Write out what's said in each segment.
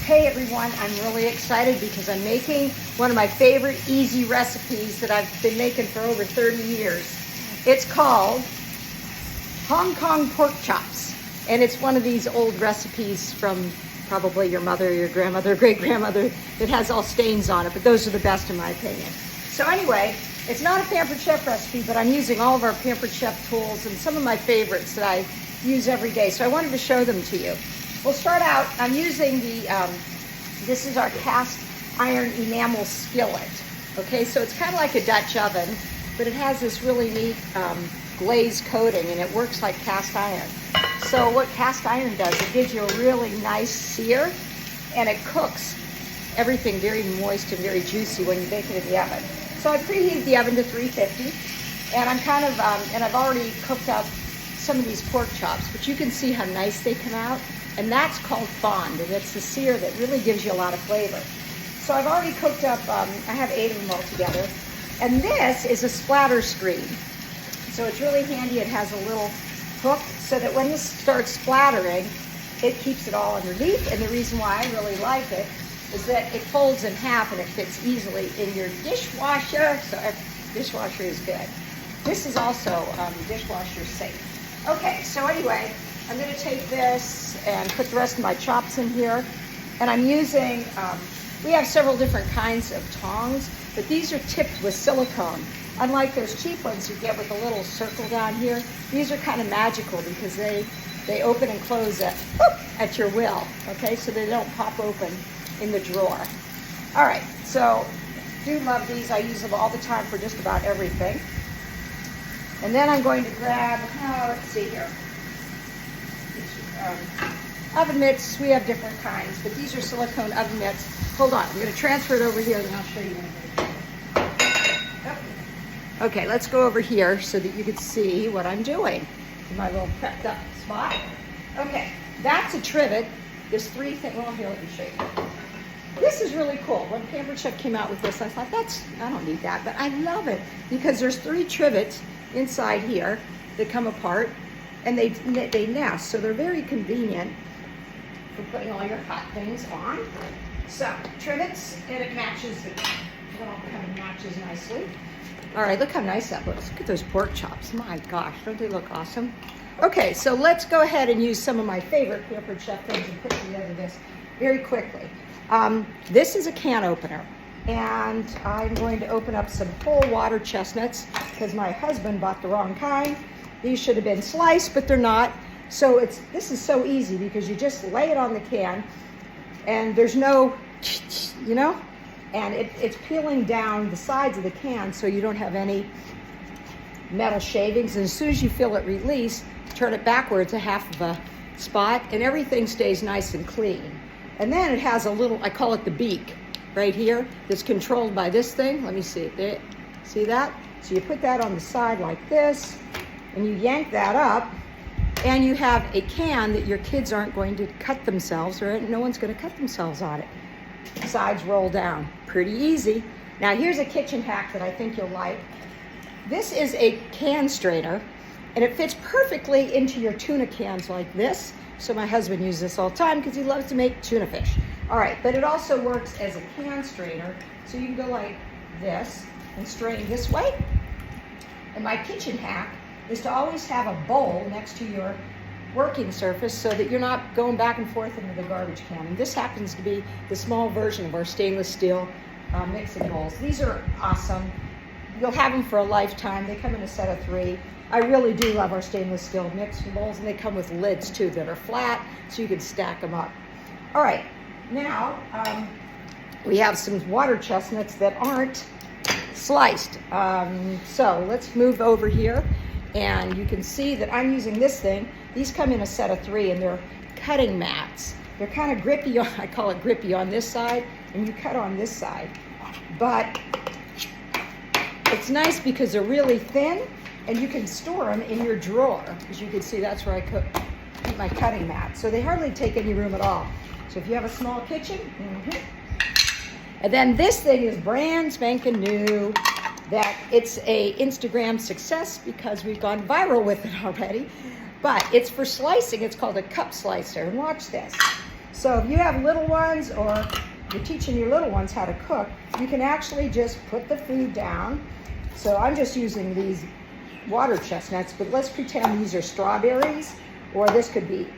Hey everyone, I'm really excited because I'm making one of my favorite easy recipes that I've been making for over 30 years. It's called Hong Kong pork chops. And it's one of these old recipes from probably your mother, your grandmother, great-grandmother that has all stains on it, but those are the best in my opinion. So anyway, it's not a Pampered Chef recipe, but I'm using all of our Pampered Chef tools and some of my favorites that I use every day. So I wanted to show them to you. We'll start out, I'm using this is our cast iron enamel skillet. Okay, so it's kind of like a Dutch oven, but it has this really neat glaze coating and it works like cast iron. So what cast iron does, it gives you a really nice sear and it cooks everything very moist and very juicy when you bake it in the oven. So I preheated the oven to 350 and I'm kind of, and I've already cooked up some of these pork chops, but you can see how nice they come out. And that's called fond, and it's the sear that really gives you a lot of flavor. So I've already cooked up, I have 8 of them all together. And this is a splatter screen. So it's really handy, it has a little hook so that when this starts splattering, it keeps it all underneath. And the reason why I really like it is that it folds in half and it fits easily in your dishwasher. So dishwasher is good. This is also dishwasher safe. Okay, so anyway, I'm going to take this and put the rest of my chops in here. And I'm using, we have several different kinds of tongs, but these are tipped with silicone. Unlike those cheap ones you get with a little circle down here, these are kind of magical because they open and close at your will, okay? So they don't pop open in the drawer. All right, so do love these. I use them all the time for just about everything. And then I'm going to grab, let's see here. Oven mitts, we have different kinds, but these are silicone oven mitts. Hold on, I'm going to transfer it over here and I'll show you what I'm doing. Okay, let's go over here so that you can see what I'm doing in my little prepped up spot. Okay, that's a trivet. There's 3 things. Well, here, let me show you. This is really cool. When Pampered Chef came out with this, I thought, I don't need that, but I love it because there's 3 trivets inside here that come apart. And they nest, so they're very convenient for putting all your hot things on. So, trivets, and it matches, it all kind of matches nicely. All right, look how nice that looks. Look at those pork chops. My gosh, don't they look awesome? Okay, so let's go ahead and use some of my favorite Pampered Chef things and put together this very quickly. This is a can opener, and I'm going to open up some whole water chestnuts because my husband bought the wrong kind. These should have been sliced, but they're not. So this is so easy because you just lay it on the can and there's no, and it's peeling down the sides of the can so you don't have any metal shavings. And as soon as you feel it release, turn it backwards a half of a spot and everything stays nice and clean. And then it has a little, I call it the beak right here, that's controlled by this thing. Let me see it. See that? So you put that on the side like this, and you yank that up, and you have a can that your kids aren't going to cut themselves, or no one's going to cut themselves on it. Sides roll down. Pretty easy. Now here's a kitchen hack that I think you'll like. This is a can strainer, and it fits perfectly into your tuna cans like this. So my husband uses this all the time because he loves to make tuna fish. All right, but it also works as a can strainer, so you can go like this and strain this way. And my kitchen hack is to always have a bowl next to your working surface so that you're not going back and forth into the garbage can. And this happens to be the small version of our stainless steel mixing bowls. These are awesome. You'll have them for a lifetime. They come in a set of 3. I really do love our stainless steel mixing bowls, and they come with lids too that are flat so you can stack them up. All right, now we have some water chestnuts that aren't sliced. So let's move over here. And you can see that I'm using this thing. These come in a set of 3 and they're cutting mats. They're kind of grippy, I call it grippy on this side, and you cut on this side. But it's nice because they're really thin and you can store them in your drawer. As you can see, that's where I keep my cutting mat. So they hardly take any room at all. So if you have a small kitchen, And then this thing is brand spanking new. That it's a Instagram success because we've gone viral with it already. But it's for slicing. It's called a cup slicer. And watch this. So if you have little ones or you're teaching your little ones how to cook, you can actually just put the food down. So I'm just using these water chestnuts, but let's pretend these are strawberries, or this could be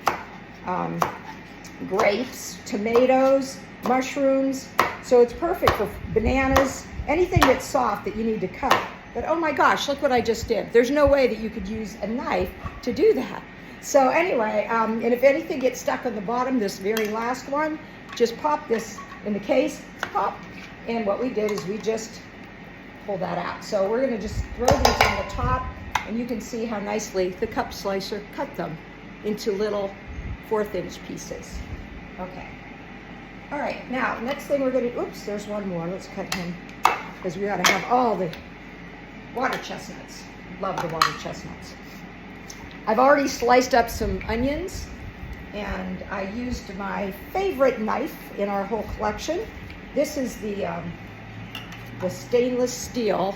grapes, tomatoes, mushrooms. So it's perfect for bananas, anything that's soft that you need to cut. But oh my gosh, look what I just did. There's no way that you could use a knife to do that. So anyway, and if anything gets stuck on the bottom, this very last one, just pop this in the case, pop. And what we did is we just pulled that out. So we're gonna just throw these on the top, and you can see how nicely the cup slicer cut them into little 1/4" pieces. Okay. All right, now, next thing we're gonna, oops, there's one more. Let's cut him, because we gotta have all the water chestnuts. Love the water chestnuts. I've already sliced up some onions, and I used my favorite knife in our whole collection. This is the stainless steel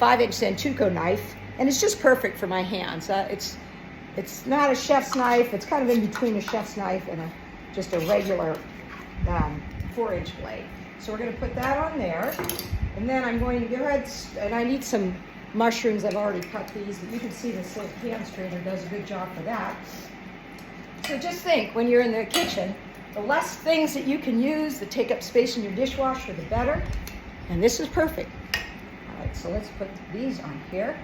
5-inch Santoku knife, and it's just perfect for my hands. It's not a chef's knife. It's kind of in between a chef's knife and just a regular 4-inch blade. So we're going to put that on there, and then I'm going to go ahead, and I need some mushrooms. I've already cut these, but you can see the silk hand strainer does a good job for that. So just think, when you're in the kitchen, the less things that you can use that take up space in your dishwasher, the better. And this is perfect. All right, so let's put these on here.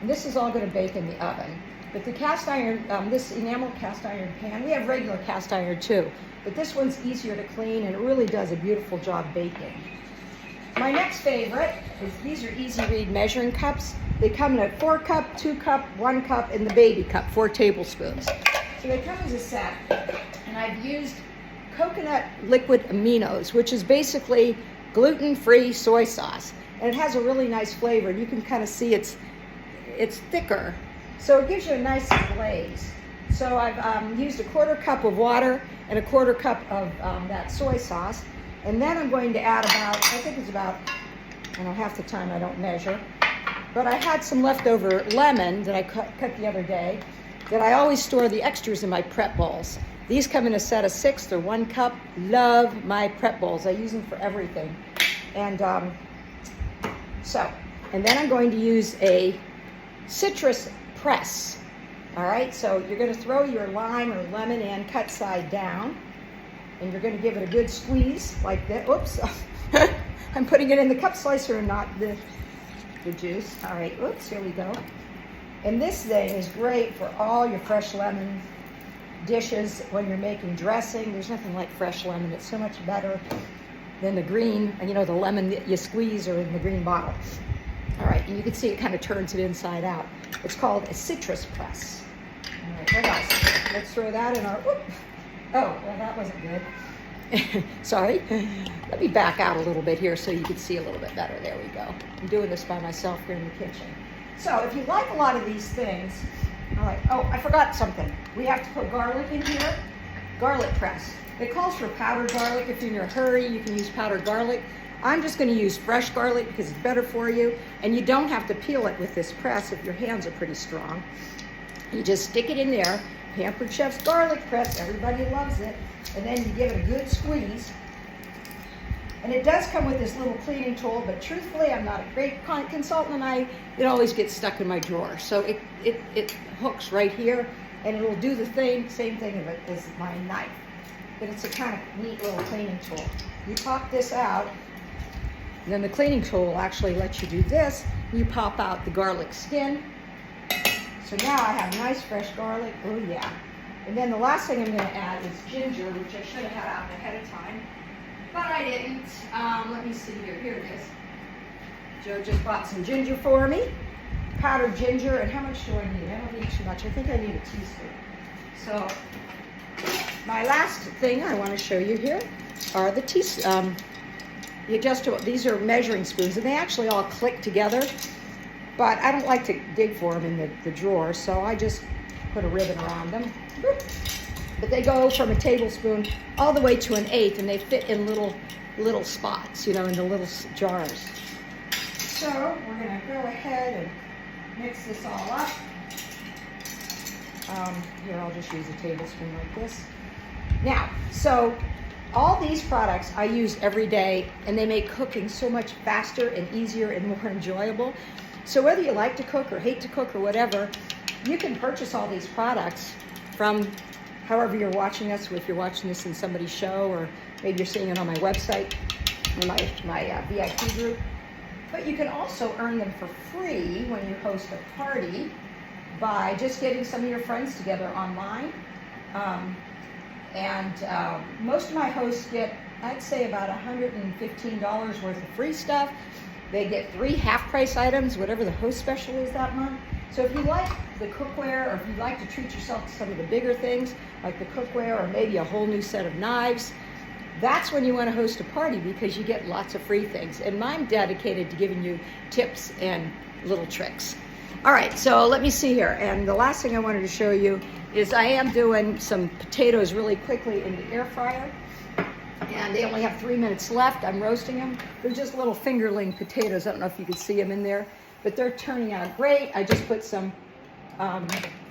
And this is all going to bake in the oven. But the cast iron, this enamel cast iron pan, we have regular cast iron too, but this one's easier to clean, and it really does a beautiful job baking. My next favorite is, these are Easy Read measuring cups. They come in a 4-cup, 2-cup, 1-cup, and the baby cup, 4 tablespoons. So they come as a set, and I've used coconut liquid aminos, which is basically gluten-free soy sauce, and it has a really nice flavor. You can kind of see it's thicker, so it gives you a nice glaze. So I've used a 1/4 cup of water and a 1/4 cup of that soy sauce, and then I'm going to add about, I think it's about, I know half the time I don't measure, but I had some leftover lemon that I cut the other day, that I always store the extras in my prep bowls. These come in a set of 6, they're 1 cup. Love my prep bowls. I use them for everything. And and then I'm going to use a citrus press. All right, so you're going to throw your lime or lemon in, cut side down, and you're going to give it a good squeeze like that. Oops, I'm putting it in the cup slicer and not the juice. All right, oops, here we go. And this thing is great for all your fresh lemon dishes when you're making dressing. There's nothing like fresh lemon. It's so much better than the green, and the lemon that you squeeze or in the green bottle. All right, and you can see it kind of turns it inside out. It's called a citrus press. All right, what else? Let's throw that in our, oh, well, that wasn't good. Sorry. Let me back out a little bit here so you can see a little bit better. There we go. I'm doing this by myself here in the kitchen. So if you like a lot of these things, all right, oh, I forgot something. We have to put garlic in here. Garlic press. It calls for powdered garlic. If you're in a hurry, you can use powdered garlic. I'm just going to use fresh garlic because it's better for you, and you don't have to peel it with this press if your hands are pretty strong. You just stick it in there. Pampered Chef's garlic press, everybody loves it. And then you give it a good squeeze. And it does come with this little cleaning tool, but truthfully, I'm not a great consultant, and it always gets stuck in my drawer. So it hooks right here, and it will do the same thing as my knife. But it's a kind of neat little cleaning tool. You pop this out, and then the cleaning tool will actually let you do this. You pop out the garlic skin. So now I have nice fresh garlic. Oh yeah. And then the last thing I'm going to add is ginger, which I should have had out ahead of time, but I didn't. Let me see here. Here it is. Joe just bought some ginger for me. Powdered ginger. And how much do I need? I don't need too much. I think I need a teaspoon. So my last thing I want to show you here are the adjustable. These are measuring spoons, and they actually all click together. But I don't like to dig for them in the drawer, so I just put a ribbon around them. But they go from a tablespoon all the way to an 1/8, and they fit in little spots, in the little jars. So we're going to go ahead and mix this all up. Here, I'll just use a tablespoon like this. Now, so all these products I use every day, and they make cooking so much faster and easier and more enjoyable. So whether you like to cook or hate to cook or whatever, you can purchase all these products from however you're watching us, if you're watching this in somebody's show, or maybe you're seeing it on my website or my VIP group. But you can also earn them for free when you host a party by just getting some of your friends together online. Most of my hosts get, I'd say, about $115 worth of free stuff. They get 3 half-price items, whatever the host special is that month. So if you like the cookware, or if you like to treat yourself to some of the bigger things, like the cookware or maybe a whole new set of knives, that's when you want to host a party, because you get lots of free things. And I'm dedicated to giving you tips and little tricks. All right, so let me see here. And the last thing I wanted to show you is I am doing some potatoes really quickly in the air fryer. And they only have 3 minutes left. I'm roasting them. They're just little fingerling potatoes. I don't know if you can see them in there, but they're turning out great. I just put some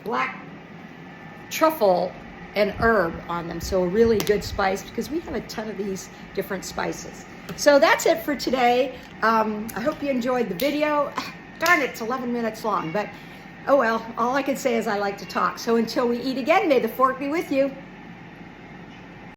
black truffle and herb on them, so a really good spice, because we have a ton of these different spices. So that's it for today. I hope you enjoyed the video. Darn it, it's 11 minutes long, but oh well, all I can say is I like to talk. So until we eat again, may the fork be with you.